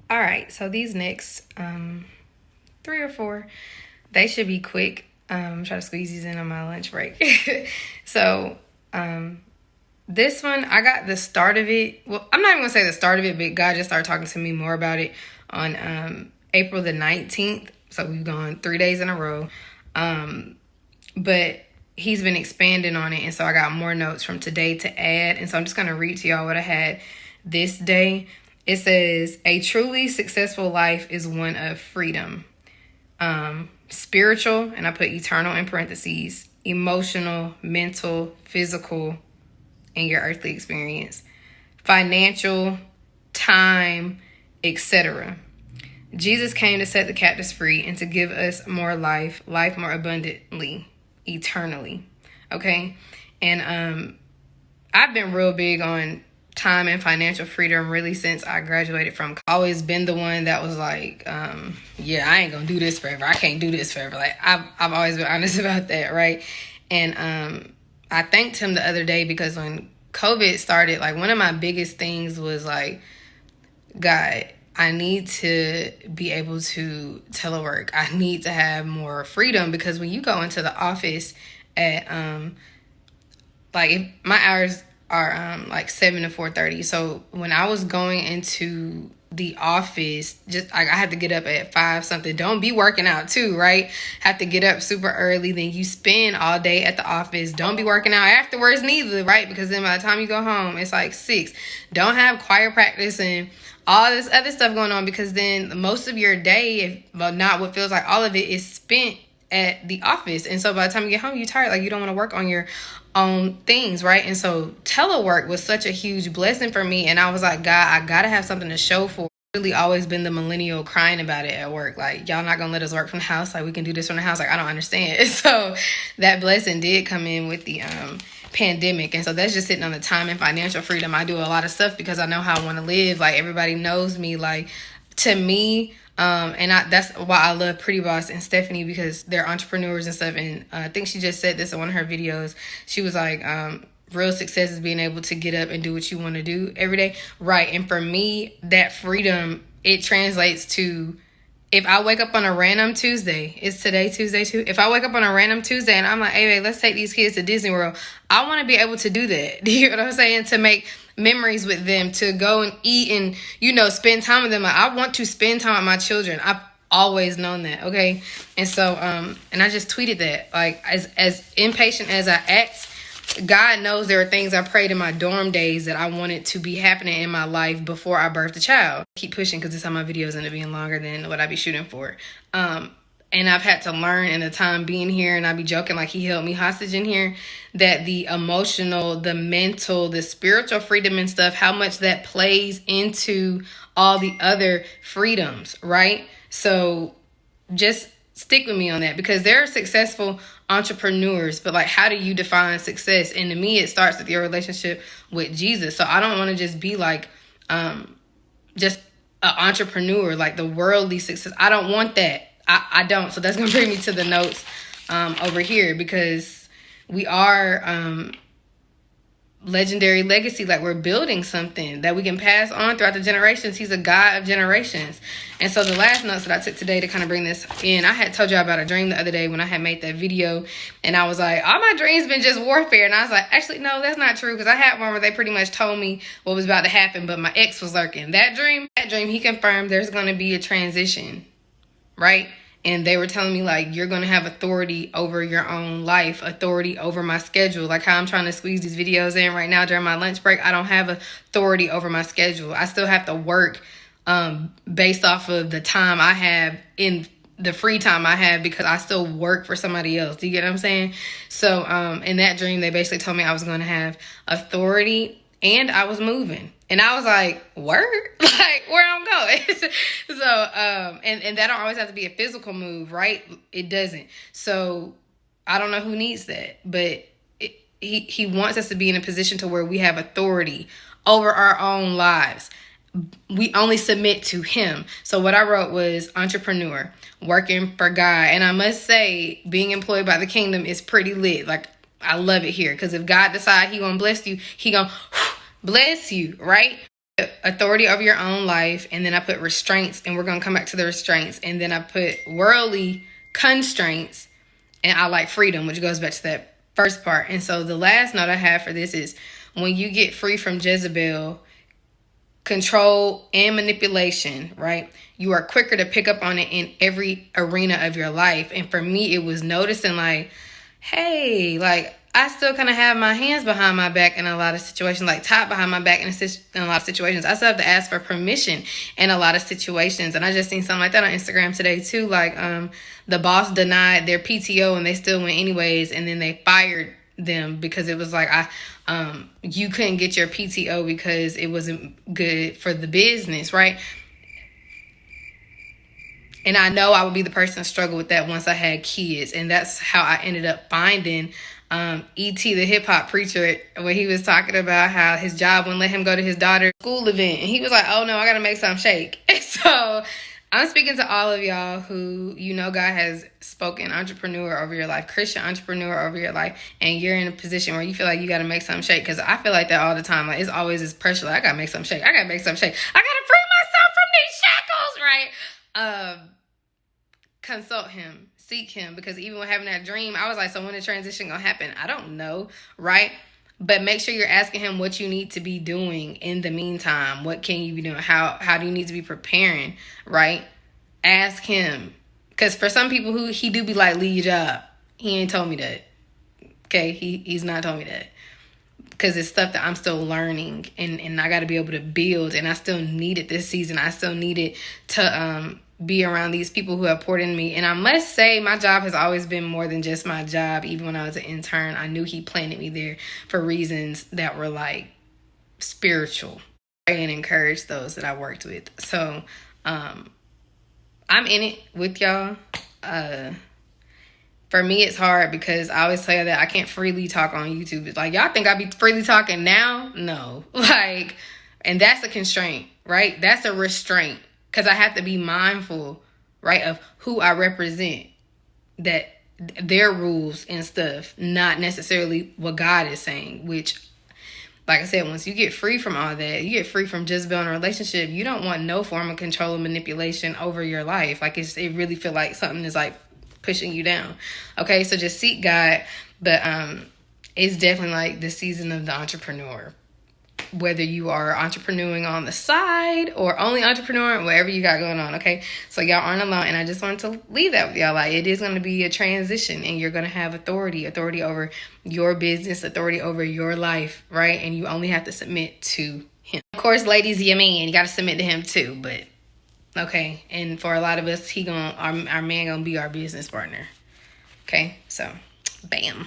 All right, so these next 3 or 4, they should be quick. Try to squeeze these in on my lunch break. So this one, I got the start of it. Well, I'm not even gonna say the start of it, but God just started talking to me more about it on April the 19th. So we've gone 3 days in a row. But he's been expanding on it, and so I got more notes from today to add. And so I'm just gonna read to y'all what I had this day. It says, a truly successful life is one of freedom. Spiritual, and I put eternal in parentheses, emotional, mental, physical, and your earthly experience, financial, time, etc. Jesus came to set the captives free and to give us more life more abundantly, eternally. Okay? And I've been real big on time and financial freedom really since I graduated from college. I've always been the one that was like, yeah, I ain't gonna do this forever. I can't do this forever. Like I've always been honest about that, right? And I thanked him the other day because when COVID started, like one of my biggest things was like, God, I need to be able to telework. I need to have more freedom, because when you go into the office at like if my hours are like 7 to 4:30. So when I was going into the office, just I had to get up at 5 something. Don't be working out too, right? Have to get up super early. Then you spend all day at the office. Don't be working out afterwards neither, right? Because then by the time you go home, it's like 6. Don't have choir practice and all this other stuff going on, because then most of your day, well, not what feels like all of it, is spent at the office. And so by the time you get home, you're tired. Like you don't want to work on your own things, right? And so telework was such a huge blessing for me. And I was like, God, I gotta have something to show for. Really always been the millennial crying about it at work. Like, y'all not gonna let us work from the house. Like we can do this from the house. Like I don't understand. So that blessing did come in with the pandemic. And so that's just sitting on the time and financial freedom. I do a lot of stuff because I know how I want to live. Like everybody knows me. Like to me, that's why I love Pretty Boss and Stephanie, because they're entrepreneurs and stuff. And I think she just said this in one of her videos. She was like, real success is being able to get up and do what you want to do every day. Right. And for me, that freedom, it translates to, if I wake up on a random Tuesday, is today Tuesday too? If I wake up on a random Tuesday and I'm like, hey, babe, let's take these kids to Disney World, I want to be able to do that. Do you know what I'm saying? To make memories with them, to go and eat and, spend time with them. Like, I want to spend time with my children. I've always known that, okay? And so, and I just tweeted that. Like, as impatient as I act, God knows there are things I prayed in my dorm days that I wanted to be happening in my life before I birthed a child. Keep pushing because this time my videos end up being longer than what I be shooting for. And I've had to learn in the time being here, and I be joking like he held me hostage in here, that the emotional, the mental, the spiritual freedom and stuff, how much that plays into all the other freedoms, right? So just stick with me on that, because there are successful entrepreneurs, but like, how do you define success? And to me, it starts with your relationship with Jesus. So I don't want to just be like, just an entrepreneur, like the worldly success. I don't want that. I don't. So that's going to bring me to the notes over here, because we are legendary legacy. Like we're building something that we can pass on throughout the generations. He's a God of generations. And so the last notes that I took today to kind of bring this in, I had told you about a dream the other day when I had made that video, and I was like, all my dreams been just warfare. And I was like, actually, no, that's not true, because I had one where they pretty much told me what was about to happen, but my ex was lurking. That dream, he confirmed there's going to be a transition, right? And they were telling me, like, you're going to have authority over your own life, authority over my schedule. Like how I'm trying to squeeze these videos in right now during my lunch break. I don't have authority over my schedule. I still have to work based off of the time I have in the free time I have, because I still work for somebody else. Do you get what I'm saying? So in that dream, they basically told me I was going to have authority and I was moving. And I was like, word? Like, where I'm going? So, and that don't always have to be a physical move, right? It doesn't. So I don't know who needs that, but he wants us to be in a position to where we have authority over our own lives. We only submit to him. So what I wrote was entrepreneur, working for God. And I must say, being employed by the kingdom is pretty lit. Like, I love it here, because if God decides he gonna bless you, he gonna bless you, right? authority over your own life, and then I put restraints, and we're going to come back to the restraints, and then I put worldly constraints, and I like freedom, which goes back to that first part. And so the last note I have for this is, when you get free from Jezebel, control, and manipulation, right? You are quicker to pick up on it in every arena of your life. And for me, it was noticing like, hey, like, I still kind of have my hands behind my back in a lot of situations, like tied behind my back in a lot of situations. I still have to ask for permission in a lot of situations. And I just seen something like that on Instagram today too. Like, the boss denied their PTO and they still went anyways. And then they fired them because it was like, you couldn't get your PTO because it wasn't good for the business, right? And I know I would be the person to struggle with that once I had kids. And that's how I ended up finding E.T. the hip hop preacher, when he was talking about how his job wouldn't let him go to his daughter's school event. And he was like, oh no, I got to make something shake. So I'm speaking to all of y'all who, you know, God has spoken entrepreneur over your life, Christian entrepreneur over your life, and you're in a position where you feel like you got to make something shake. Because I feel like that all the time. Like, it's always this pressure, like, I got to make something shake. I got to make something shake. I got to free myself from these shackles, right? Consult him, seek him, because even with having that dream, I was like, so when the transition gonna happen? I don't know, right? But make sure you're asking him what you need to be doing in the meantime. What can you be doing? How do you need to be preparing, right? Ask him. Because for some people who he do be like, leave your job. He ain't told me that. Okay, he's not told me that. Because it's stuff that I'm still learning, and I got to be able to build, and I still need it this season. I still need it to be around these people who have poured in me. And I must say, my job has always been more than just my job. Even when I was an intern, I knew he planted me there for reasons that were like spiritual, and encourage those that I worked with. So I'm in it with y'all. For me, it's hard because I always tell you that I can't freely talk on YouTube. It's like, y'all think I be freely talking now? No. Like, and that's a constraint, right? That's a restraint. Because I have to be mindful, right, of who I represent, that their rules and stuff, not necessarily what God is saying, which, like I said, once you get free from all that, you get free from Jezebel in a relationship, you don't want no form of control and manipulation over your life. Like, it really feel like something is like pushing you down. Okay, so just seek God. But it's definitely like the season of the entrepreneur. Whether you are entrepreneuring on the side or only entrepreneuring, whatever you got going on, okay? So y'all aren't alone, and I just wanted to leave that with y'all. Like, it is going to be a transition, and you're going to have authority over your business, authority over your life, right? And you only have to submit to him. Of course, ladies, your man, you got to submit to him too, but okay. And for a lot of us, our man gonna be our business partner. Okay, so bam.